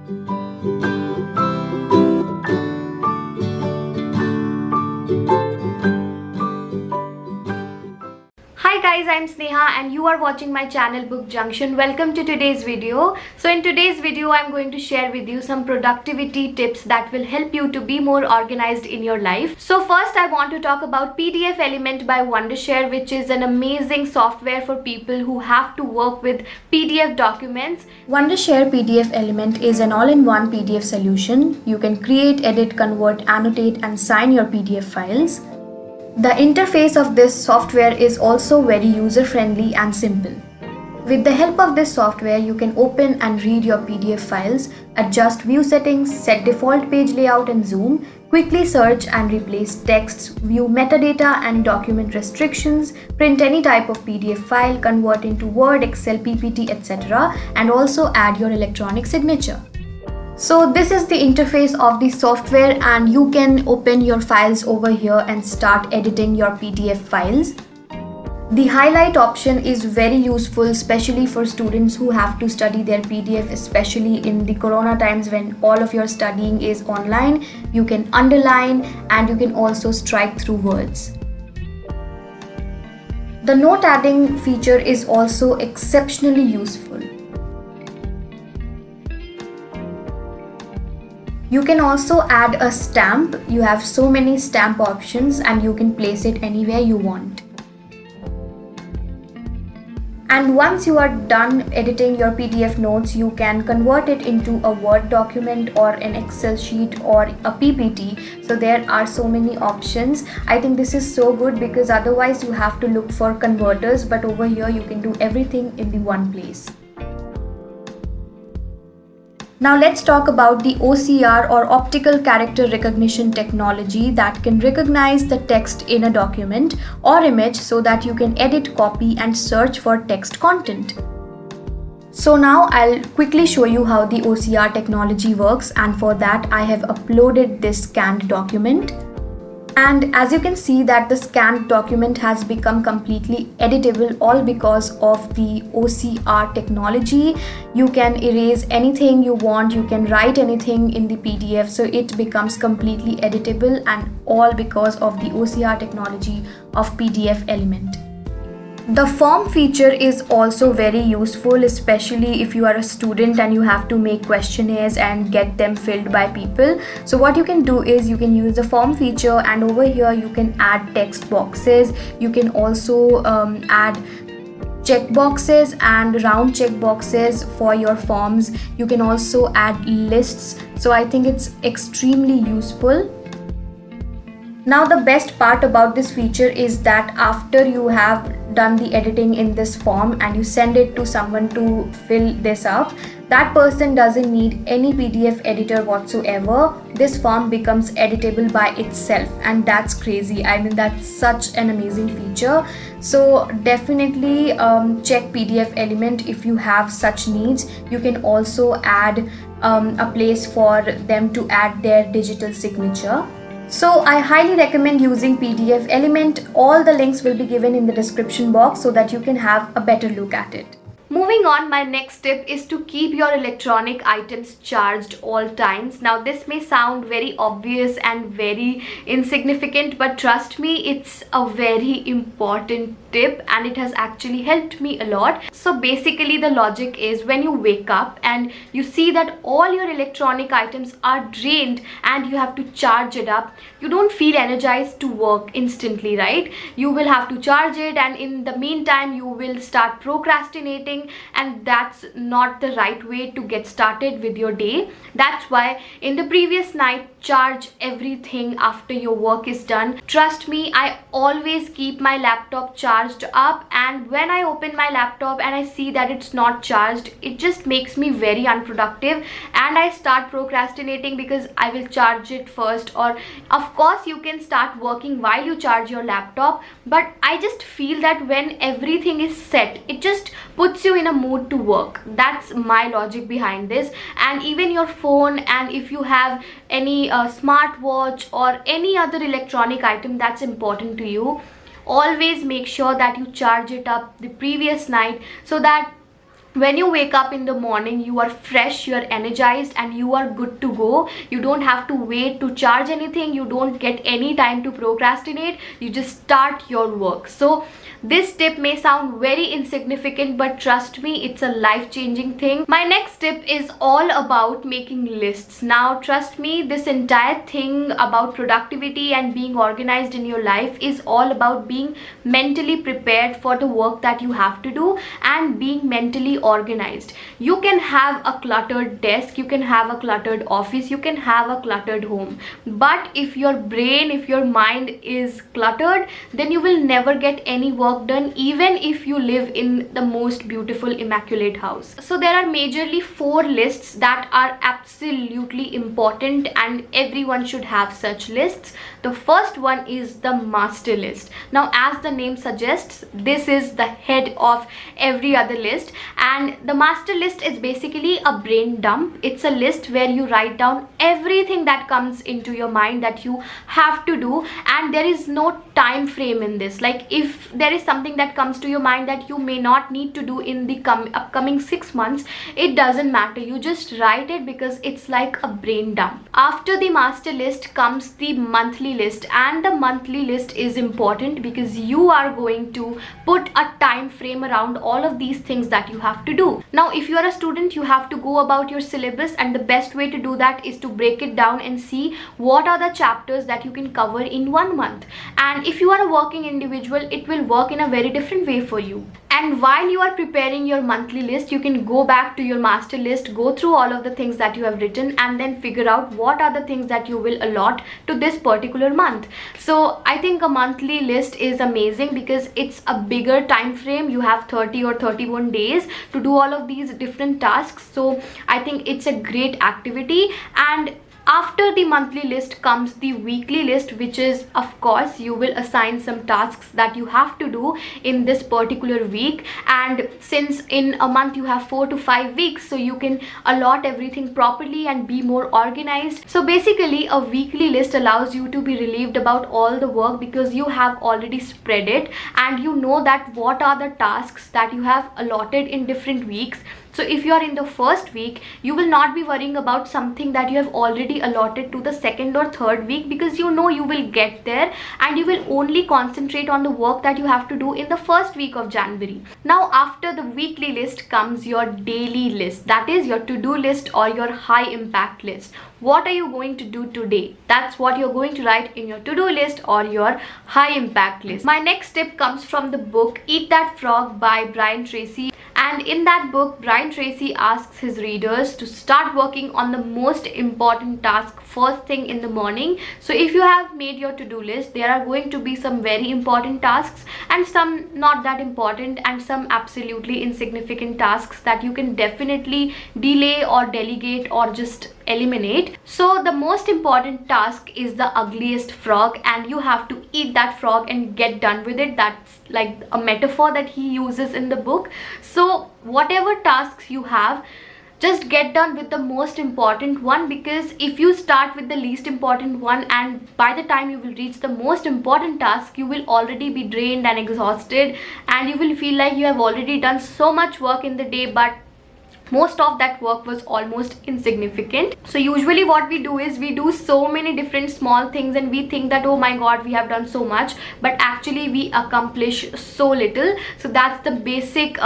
Hi guys, I'm Sneha and you are watching my channel Book Junction. Welcome to today's video. So in today's video, I'm going to share with you some productivity tips that will help you to be more organized in your life. So first I want to talk about PDF Element by Wondershare, which is an amazing software for people who have to work with PDF documents. Wondershare PDF Element is an all-in-one PDF solution. You can create, edit, convert, annotate and sign your PDF files. The interface of this software is also very user-friendly and simple. With the help of this software, you can open and read your PDF files, adjust view settings, set default page layout and zoom, quickly search and replace texts, view metadata and document restrictions, print any type of PDF file, convert into Word, Excel, PPT, etc. and also add your electronic signature. So this is the interface of the software and you can open your files over here and start editing your PDF files. The highlight option is very useful, especially for students who have to study their PDF, especially in the corona times when all of your studying is online. You can underline and you can also strike through words. The note adding feature is also exceptionally useful. You can also add a stamp. You have so many stamp options and you can place it anywhere you want. And once you are done editing your PDF notes, you can convert it into a Word document or an Excel sheet or a PPT. So there are so many options. I think this is so good because otherwise you have to look for converters, but over here you can do everything in the one place. Now let's talk about the OCR or optical character recognition technology that can recognize the text in a document or image so that you can edit, copy and search for text content. So now I'll quickly show you how the OCR technology works, and for that I have uploaded this scanned document. And as you can see that the scanned document has become completely editable, all because of the OCR technology. You can erase anything you want, you can write anything in the PDF, so it becomes completely editable, and all because of the OCR technology of PDF Element. The form feature is also very useful, especially if you are a student and you have to make questionnaires and get them filled by people. So what you can do is you can use the form feature, and over here you can add text boxes. You can also add check boxes and round check boxes for your forms. You can also add lists. So I think it's extremely useful. Now the best part about this feature is that after you have done the editing in this form and you send it to someone to fill this up, that person doesn't need any PDF editor whatsoever. This form becomes editable by itself, and that's crazy. I mean, that's such an amazing feature. So definitely check PDF Element if you have such needs. You can also add a place for them to add their digital signature. So I highly recommend using PDF Element. All the links will be given in the description box so that you can have a better look at it. Moving on, my next tip is to keep your electronic items charged all times. Now this may sound very obvious and very insignificant, but trust me, it's a very important tip and it has actually helped me a lot. So basically the logic is when you wake up and you see that all your electronic items are drained and you have to charge it up, you don't feel energized to work instantly, right? You will have to charge it, and in the meantime you will start procrastinating, and that's not the right way to get started with your day. That's why in the previous night, charge everything after your work is done. Trust me, I always keep my laptop charged up, and when I open my laptop and I see that it's not charged, it just makes me very unproductive and I start procrastinating because I will charge it first. Or of course you can start working while you charge your laptop, but I just feel that when everything is set, it just puts you in a mood to work. That's my logic behind this. And even your phone, and if you have any smartwatch or any other electronic item that's important to you, always make sure that you charge it up the previous night so that when you wake up in the morning, you are fresh, you are energized, and you are good to go. You don't have to wait to charge anything, you don't get any time to procrastinate, you just start your work. So this tip may sound very insignificant, but trust me, it's a life-changing thing. My next tip is all about making lists. Now trust me, this entire thing about productivity and being organized in your life is all about being mentally prepared for the work that you have to do and being mentally organized. You can have a cluttered desk, you can have a cluttered office, you can have a cluttered home, but if your brain, if your mind is cluttered, then you will never get any work done, even if you live in the most beautiful immaculate house. So there are majorly 4 lists that are absolutely important, and everyone should have such lists. The first one is the master list. Now as the name suggests, this is the head of every other list, and the master list is basically a brain dump. It's a list where you write down everything that comes into your mind that you have to do, and there is no time frame in this. Like if there is something that comes to your mind that you may not need to do in the upcoming 6 months, it doesn't matter, you just write it, because it's like a brain dump. After the master list comes the monthly list, and the monthly list is important because you are going to put a time frame around all of these things that you have to do. Now if you are a student, you have to go about your syllabus, and the best way to do that is to break it down and see what are the chapters that you can cover in 1 month. And if you are a working individual, it will work in a very different way for you. And while you are preparing your monthly list, you can go back to your master list, go through all of the things that you have written, and then figure out what are the things that you will allot to this particular month. So I think a monthly list is amazing because it's a bigger time frame. You have 30 or 31 days to do all of these different tasks. So I think it's a great activity. And after the monthly list comes the weekly list, which is, of course, you will assign some tasks that you have to do in this particular week. And since in a month you have 4 to 5 weeks, so you can allot everything properly and be more organized. So basically a weekly list allows you to be relieved about all the work because you have already spread it, and you know that what are the tasks that you have allotted in different weeks. So if you are in the first week, you will not be worrying about something that you have already allotted to the second or third week, because you know you will get there, and you will only concentrate on the work that you have to do in the first week of January. Now after the weekly list comes your daily list, that is your to-do list or your high impact list. What are you going to do today? That's what you're going to write in your to-do list or your high impact list. My next tip comes from the book Eat That Frog by Brian Tracy. And in that book, Brian Tracy asks his readers to start working on the most important task first thing in the morning. So if you have made your to-do list, there are going to be some very important tasks and some not that important, and some absolutely insignificant tasks that you can definitely delay or delegate or just eliminate. So the most important task is the ugliest frog, and you have to eat that frog and get done with it. That's like a metaphor that he uses in the book. So whatever tasks you have, just get done with the most important one, because if you start with the least important one and by the time you will reach the most important task, you will already be drained and exhausted, and you will feel like you have already done so much work in the day, but most of that work was almost insignificant. So usually what we do is we do so many different small things and we think that, oh my god, we have done so much, but actually we accomplish so little. So that's the basic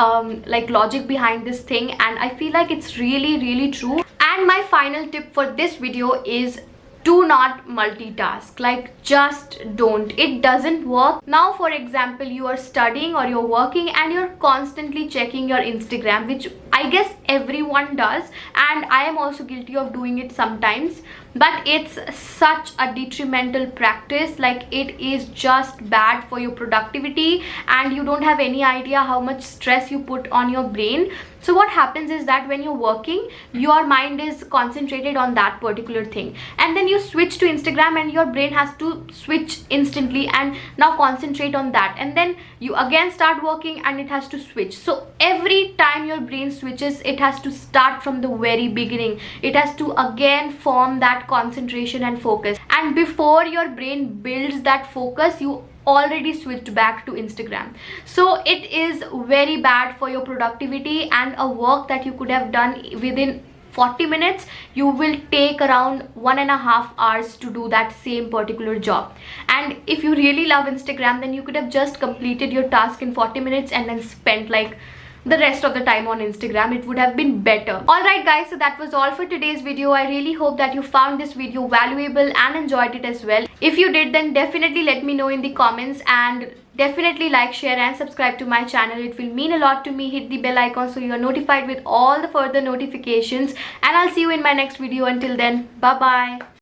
like logic behind this thing, and I feel like it's really true. And my final tip for this video is, do not multitask. Like, just don't. It doesn't work. Now for example, you are studying or you're working and you're constantly checking your Instagram, which I guess everyone does, and I am also guilty of doing it sometimes, but it's such a detrimental practice. Like, it is just bad for your productivity, and you don't have any idea how much stress you put on your brain. So what happens is that when you're working, your mind is concentrated on that particular thing, and then you switch to Instagram and your brain has to switch instantly and now concentrate on that, and then you again start working and it has to switch. So every time your brain switches, it has to start from the very beginning. It has to again form that concentration and focus, and before your brain builds that focus, you already switched back to Instagram. So it is very bad for your productivity, and a work that you could have done within 40 minutes, you will take around 1.5 hours to do that same particular job. And if you really love Instagram, then you could have just completed your task in 40 minutes and then spent like the rest of the time on Instagram. It would have been better. Alright guys, so that was all for today's video. I really hope that you found this video valuable and enjoyed it as well. If you did, then definitely let me know in the comments, and definitely like, share and subscribe to my channel. It will mean a lot to me. Hit the bell icon so you are notified with all the further notifications, and I'll see you in my next video. Until then, bye bye.